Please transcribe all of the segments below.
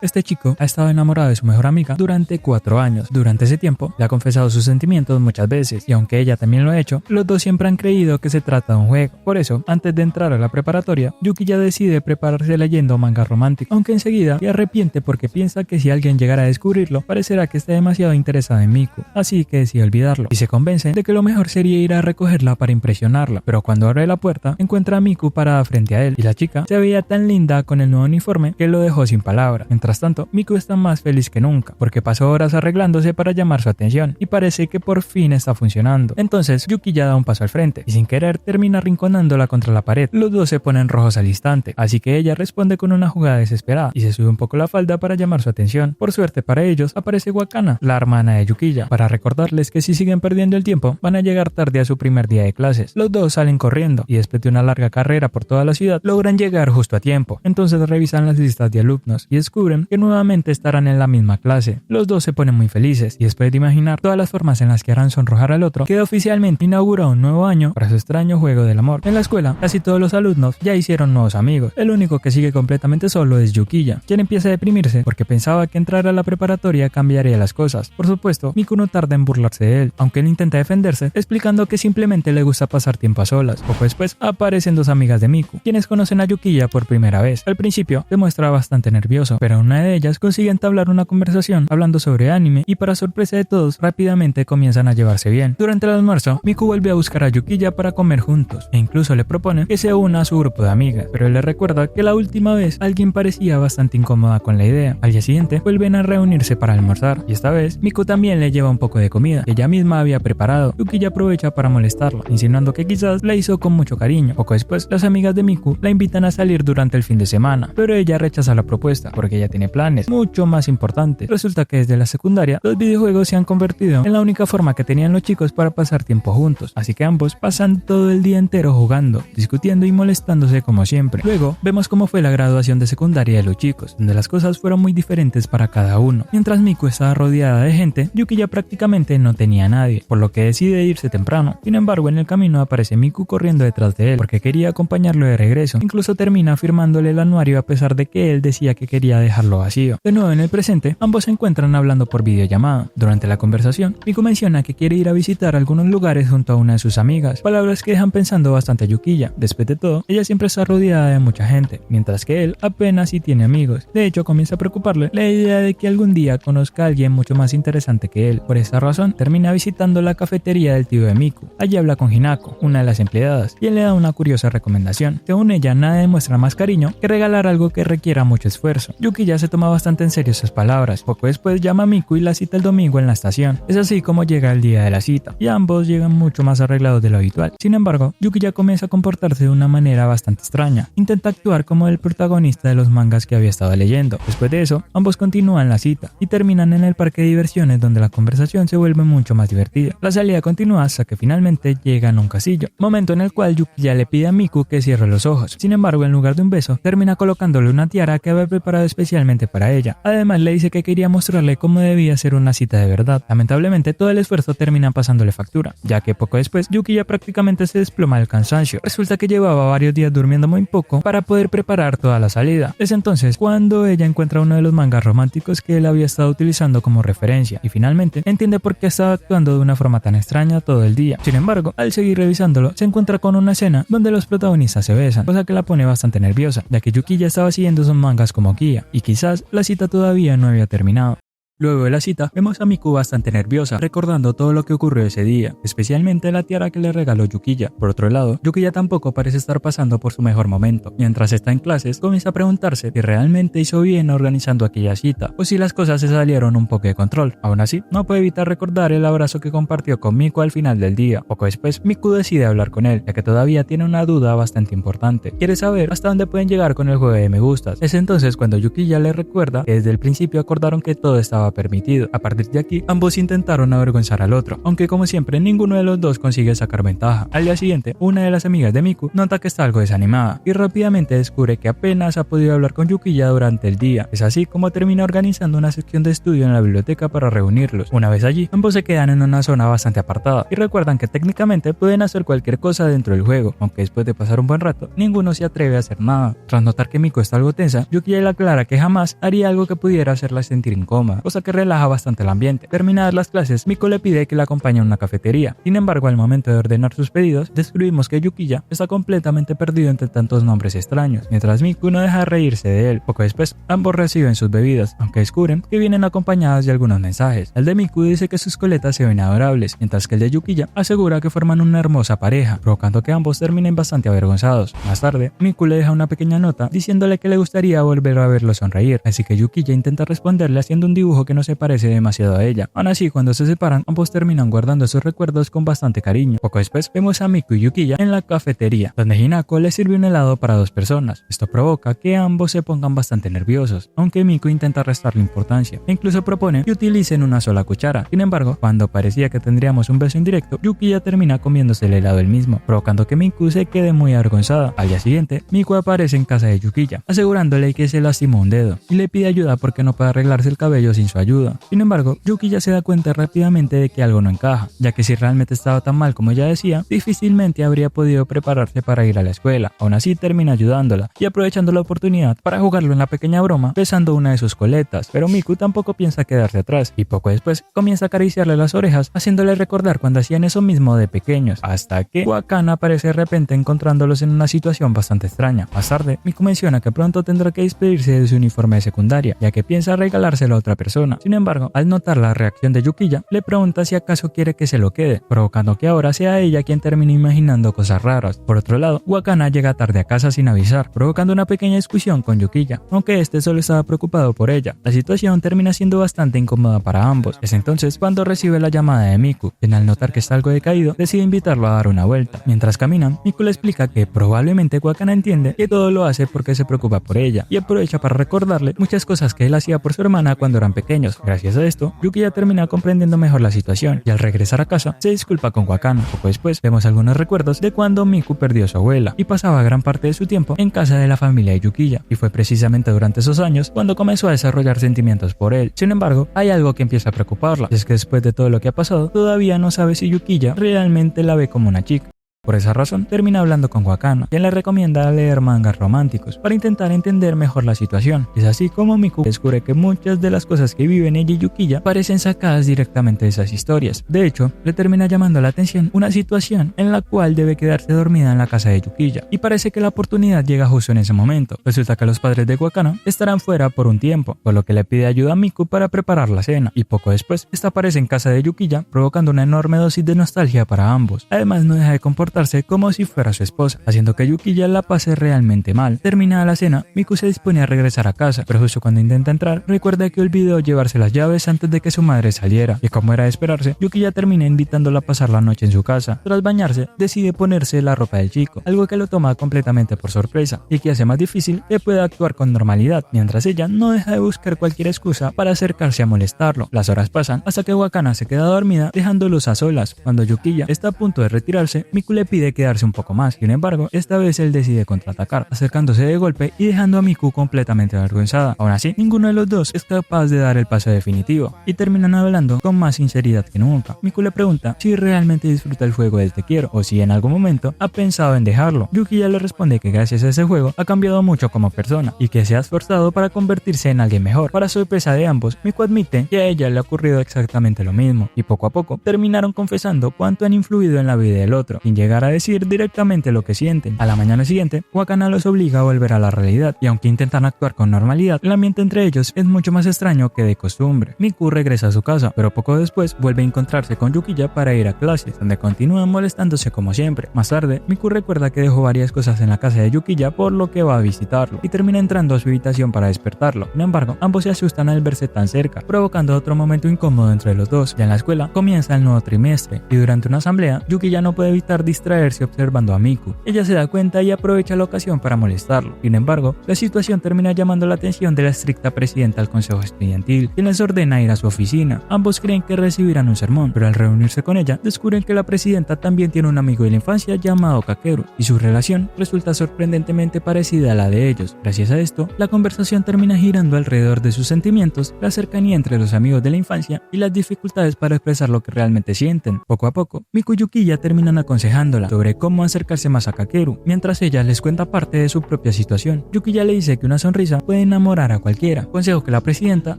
Este chico ha estado enamorado de su mejor amiga durante 4 años. Durante ese tiempo, le ha confesado sus sentimientos muchas veces, y aunque ella también lo ha hecho, los dos siempre han creído que se trata de un juego. Por eso, antes de entrar a la preparatoria, Yuki ya decide prepararse leyendo manga romántico, aunque enseguida se arrepiente porque piensa que si alguien llegara a descubrirlo, parecerá que está demasiado interesado en Miku, así que decide olvidarlo, y se convence de que lo mejor sería ir a recogerla para impresionarla. Pero cuando abre la puerta, encuentra a Miku parada frente a él, y la chica se veía tan linda con el nuevo uniforme que lo dejó sin palabras. Mientras tanto, Miku está más feliz que nunca, porque pasó horas arreglándose para llamar su atención, y parece que por fin está funcionando. Entonces, Yuki ya da un paso al frente, y sin querer termina arrinconándola contra la pared. Los dos se ponen rojos al instante, así que ella responde con una jugada desesperada, y se sube un poco la falda para llamar su atención. Por suerte para ellos, aparece Wakana, la hermana de Yukiya, para recordarles que si siguen perdiendo el tiempo, van a llegar tarde a su primer día de clases. Los dos salen corriendo, y después de una larga carrera por toda la ciudad, logran llegar justo a tiempo. Entonces revisan las listas de alumnos, y descubren que nuevamente estarán en la misma clase. Los dos se ponen muy felices, y después de imaginar todas las formas en las que harán sonrojar al otro, queda oficialmente inaugurado un nuevo año para su extraño juego del amor. En la escuela, casi todos los alumnos ya hicieron nuevos amigos. El único que sigue completamente solo es Yukiya, quien empieza a deprimirse porque pensaba que entrar a la preparatoria cambiaría las cosas. Por supuesto, Miku no tarda en burlarse de él, aunque él intenta defenderse, explicando que simplemente le gusta pasar tiempo a solas. Poco después, aparecen dos amigas de Miku, quienes conocen a Yukiya por primera vez. Al principio, se muestra bastante nervioso, pero una de ellas consigue entablar una conversación hablando sobre anime, y para sorpresa de todos, rápidamente comienzan a llevarse bien. Durante el almuerzo, Miku vuelve a buscar a Yukiya para comer juntos, e incluso le propone que se una a su grupo de amigas, pero él le recuerda que la última vez alguien parecía bastante incómoda con la idea. Al día siguiente, vuelven a reunirse para almorzar, y esta vez, Miku también le lleva un poco de comida, que ella misma había preparado. Yukiya aprovecha para molestarla, insinuando que quizás la hizo con mucho cariño. Poco después, las amigas de Miku la invitan a salir durante el fin de semana, pero ella rechaza la propuesta, porque ella tiene planes mucho más importantes. Resulta que desde la secundaria, los videojuegos se han convertido en la única forma que tenían los chicos para pasar tiempo juntos, así que ambos pasan todo el día entero jugando, discutiendo y molestándose como siempre. Luego, vemos cómo fue la graduación de secundaria de los chicos, donde las cosas fueron muy diferentes para cada uno. Mientras Miku estaba rodeada de gente, Yuki ya prácticamente no tenía a nadie, por lo que decide irse temprano. Sin embargo, en el camino aparece Miku corriendo detrás de él, porque quería acompañarlo de regreso. Incluso termina firmándole el anuario a pesar de que él decía que quería dejarlo vacío. De nuevo en el presente, ambos se encuentran hablando por videollamada. Durante la conversación, Miku menciona que quiere ir a visitar algunos lugares junto a una de sus amigas, palabras que dejan pensando bastante a Yukiya. Después de todo, ella siempre está rodeada de mucha gente, mientras que él apenas sí tiene amigos. De hecho, comienza a preocuparle la idea de que algún día conozca a alguien mucho más interesante que él. Por esa razón, termina visitando la cafetería del tío de Miku. Allí habla con Hinako, una de las empleadas, y él le da una curiosa recomendación. Según ella, nada demuestra más cariño que regalar algo que requiera mucho esfuerzo. Yukiya se toma bastante en serio esas palabras. Poco después llama a Miku y la cita el domingo en la estación. Es así como llega el día de la cita, y ambos llegan mucho más arreglados de lo habitual. Sin embargo, Yukiya comienza a comportarse de una manera bastante extraña. Intenta actuar como el protagonista de los mangas que había estado leyendo. Después de eso, ambos continúan la cita y terminan en el parque de diversiones, donde la conversación se vuelve mucho más divertida. La salida continúa hasta que finalmente llegan a un casillo, momento en el cual Yukiya le pide a Miku que cierre los ojos. Sin embargo, en lugar de un beso, termina colocándole una tiara que había preparado especialmente para ella. Además, le dice que quería mostrarle cómo debía ser una cita de verdad. Lamentablemente, todo el esfuerzo termina pasándole factura, ya que poco después, Yukiya prácticamente se desploma del cansancio. Resulta que llevaba varios días durmiendo muy poco para poder preparar toda la salida. Es entonces cuando ella encuentra uno de los mangas románticos que él había estado utilizando como referencia, y finalmente entiende por qué estaba actuando de una forma tan extraña todo el día. Sin embargo, al seguir revisándolo, se encuentra con una escena donde los protagonistas se besan, cosa que la pone bastante nerviosa, ya que Yuki ya estaba siguiendo esos mangas como guía, y quizás la cita todavía no había terminado. Luego de la cita, vemos a Miku bastante nerviosa, recordando todo lo que ocurrió ese día, especialmente la tiara que le regaló Yukiya. Por otro lado, Yukiya tampoco parece estar pasando por su mejor momento. Mientras está en clases, comienza a preguntarse si realmente hizo bien organizando aquella cita, o si las cosas se salieron un poco de control. Aún así, no puede evitar recordar el abrazo que compartió con Miku al final del día. Poco después, Miku decide hablar con él, ya que todavía tiene una duda bastante importante. Quiere saber hasta dónde pueden llegar con el juego de me gustas. Es entonces cuando Yukiya le recuerda que desde el principio acordaron que todo estaba estaba permitido. A partir de aquí, ambos intentaron avergonzar al otro, aunque como siempre ninguno de los dos consigue sacar ventaja. Al día siguiente, una de las amigas de Miku nota que está algo desanimada y rápidamente descubre que apenas ha podido hablar con Yukiya durante el día. Es así como termina organizando una sección de estudio en la biblioteca para reunirlos. Una vez allí, ambos se quedan en una zona bastante apartada y recuerdan que técnicamente pueden hacer cualquier cosa dentro del juego, aunque después de pasar un buen rato, ninguno se atreve a hacer nada. Tras notar que Miku está algo tensa, Yukiya le aclara que jamás haría algo que pudiera hacerla sentir incómoda, cosa que relaja bastante el ambiente. Terminadas las clases, Miku le pide que la acompañe a una cafetería. Sin embargo, al momento de ordenar sus pedidos, descubrimos que Yukiya está completamente perdido entre tantos nombres extraños, mientras Miku no deja de reírse de él. Poco después, ambos reciben sus bebidas, aunque descubren que vienen acompañadas de algunos mensajes. El de Miku dice que sus coletas se ven adorables, mientras que el de Yukiya asegura que forman una hermosa pareja, provocando que ambos terminen bastante avergonzados. Más tarde, Miku le deja una pequeña nota diciéndole que le gustaría volver a verlo sonreír, así que Yukiya intenta responderle haciendo un dibujo que no se parece demasiado a ella. Aún así, cuando se separan, ambos terminan guardando sus recuerdos con bastante cariño. Poco después, vemos a Miku y Yukiya en la cafetería, donde Hinako le sirve un helado para 2 personas. Esto provoca que ambos se pongan bastante nerviosos, aunque Miku intenta restarle importancia e incluso propone que utilicen una sola cuchara. Sin embargo, cuando parecía que tendríamos un beso indirecto, Yukiya termina comiéndose el helado él mismo, provocando que Miku se quede muy avergonzada. Al día siguiente, Miku aparece en casa de Yukiya, asegurándole que se lastimó un dedo y le pide ayuda porque no puede arreglarse el cabello sin su ayuda. Sin embargo, Yukiya se da cuenta rápidamente de que algo no encaja, ya que si realmente estaba tan mal como ella decía, difícilmente habría podido prepararse para ir a la escuela. Aún así, termina ayudándola y aprovechando la oportunidad para jugarlo en la pequeña broma, besando una de sus coletas, pero Miku tampoco piensa quedarse atrás y poco después comienza a acariciarle las orejas, haciéndole recordar cuando hacían eso mismo de pequeños, hasta que Wakana aparece de repente encontrándolos en una situación bastante extraña. Más tarde, Miku menciona que pronto tendrá que despedirse de su uniforme de secundaria, ya que piensa regalárselo a otra persona. Sin embargo, al notar la reacción de Yukiya, le pregunta si acaso quiere que se lo quede, provocando que ahora sea ella quien termine imaginando cosas raras. Por otro lado, Wakana llega tarde a casa sin avisar, provocando una pequeña discusión con Yukiya, aunque este solo estaba preocupado por ella. La situación termina siendo bastante incómoda para ambos. Es entonces cuando recibe la llamada de Miku, quien al notar que está algo decaído, decide invitarlo a dar una vuelta. Mientras caminan, Miku le explica que probablemente Wakana entiende que todo lo hace porque se preocupa por ella, y aprovecha para recordarle muchas cosas que él hacía por su hermana cuando eran pequeños. Gracias a esto, Yukiya termina comprendiendo mejor la situación, y al regresar a casa, se disculpa con Wakana. Poco después, vemos algunos recuerdos de cuando Miku perdió a su abuela, y pasaba gran parte de su tiempo en casa de la familia de Yukiya, y fue precisamente durante esos años cuando comenzó a desarrollar sentimientos por él. Sin embargo, hay algo que empieza a preocuparla, y es que después de todo lo que ha pasado, todavía no sabe si Yukiya realmente la ve como una chica. Por esa razón, termina hablando con Wakana, quien le recomienda leer mangas románticos para intentar entender mejor la situación. Es así como Miku descubre que muchas de las cosas que viven ella y Yukiya parecen sacadas directamente de esas historias. De hecho, le termina llamando la atención una situación en la cual debe quedarse dormida en la casa de Yukiya, y parece que la oportunidad llega justo en ese momento. Resulta que los padres de Wakana estarán fuera por un tiempo, por lo que le pide ayuda a Miku para preparar la cena, y poco después, esta aparece en casa de Yukiya, provocando una enorme dosis de nostalgia para ambos. Además, no deja de comportarse como si fuera su esposa, haciendo que Yukiya la pase realmente mal. Terminada la cena, Miku se dispone a regresar a casa, pero justo cuando intenta entrar, recuerda que olvidó llevarse las llaves antes de que su madre saliera, y como era de esperarse, Yukiya termina invitándola a pasar la noche en su casa. Tras bañarse, decide ponerse la ropa del chico, algo que lo toma completamente por sorpresa, y que hace más difícil que pueda actuar con normalidad, mientras ella no deja de buscar cualquier excusa para acercarse a molestarlo. Las horas pasan hasta que Wakana se queda dormida, dejándolos a solas. Cuando Yukiya está a punto de retirarse, Miku le pide quedarse un poco más. Sin embargo, esta vez él decide contraatacar, acercándose de golpe y dejando a Miku completamente avergonzada. Aún así, ninguno de los dos es capaz de dar el paso definitivo, y terminan hablando con más sinceridad que nunca. Miku le pregunta si realmente disfruta el juego del te quiero, o si en algún momento ha pensado en dejarlo. Yukiya le responde que gracias a ese juego ha cambiado mucho como persona, y que se ha esforzado para convertirse en alguien mejor. Para sorpresa de ambos, Miku admite que a ella le ha ocurrido exactamente lo mismo, y poco a poco terminaron confesando cuánto han influido en la vida del otro, sin llegar a decir directamente lo que sienten. A la mañana siguiente, Wakana los obliga a volver a la realidad, y aunque intentan actuar con normalidad, el ambiente entre ellos es mucho más extraño que de costumbre. Miku regresa a su casa, pero poco después vuelve a encontrarse con Yukiya para ir a clases, donde continúan molestándose como siempre. Más tarde, Miku recuerda que dejó varias cosas en la casa de Yukiya, por lo que va a visitarlo, y termina entrando a su habitación para despertarlo. Sin embargo, ambos se asustan al verse tan cerca, provocando otro momento incómodo entre los dos. Ya en la escuela comienza el nuevo trimestre, y durante una asamblea, Yukiya no puede evitar distraerse distraerse observando a Miku. Ella se da cuenta y aprovecha la ocasión para molestarlo. Sin embargo, la situación termina llamando la atención de la estricta presidenta del consejo estudiantil, quien les ordena ir a su oficina. Ambos creen que recibirán un sermón, pero al reunirse con ella, descubren que la presidenta también tiene un amigo de la infancia llamado Kakeru, y su relación resulta sorprendentemente parecida a la de ellos. Gracias a esto, la conversación termina girando alrededor de sus sentimientos, la cercanía entre los amigos de la infancia y las dificultades para expresar lo que realmente sienten. Poco a poco, Miku y Yukiya terminan aconsejándola sobre cómo acercarse más a Kakeru, mientras ella les cuenta parte de su propia situación. Yukiya le dice que una sonrisa puede enamorar a cualquiera, consejo que la presidenta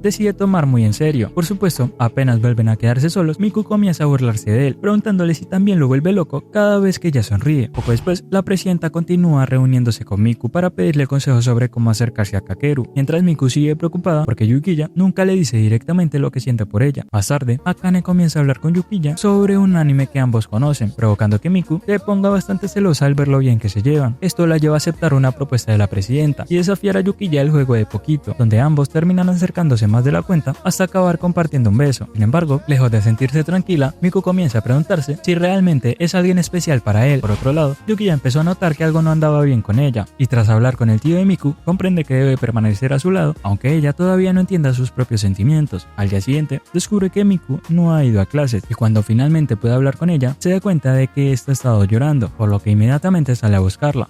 decide tomar muy en serio. Por supuesto, apenas vuelven a quedarse solos, Miku comienza a burlarse de él, preguntándole si también lo vuelve loco cada vez que ella sonríe. Poco después, la presidenta continúa reuniéndose con Miku para pedirle consejos sobre cómo acercarse a Kakeru, mientras Miku sigue preocupada porque Yukiya nunca le dice directamente lo que siente por ella. Más tarde, Akane comienza a hablar con Yukiya sobre un anime que ambos conocen, provocando que Miku se ponga bastante celosa al ver lo bien que se llevan. Esto la lleva a aceptar una propuesta de la presidenta y desafiar a Yukiya el juego de poquito, donde ambos terminan acercándose más de la cuenta hasta acabar compartiendo un beso. Sin embargo, lejos de sentirse tranquila, Miku comienza a preguntarse si realmente es alguien especial para él. Por otro lado, Yukiya empezó a notar que algo no andaba bien con ella, y tras hablar con el tío de Miku, comprende que debe permanecer a su lado, aunque ella todavía no entienda sus propios sentimientos. Al día siguiente, descubre que Miku no ha ido a clases, y cuando finalmente puede hablar con ella, se da cuenta de que ésta ha estado llorando, por lo que inmediatamente sale a buscarla.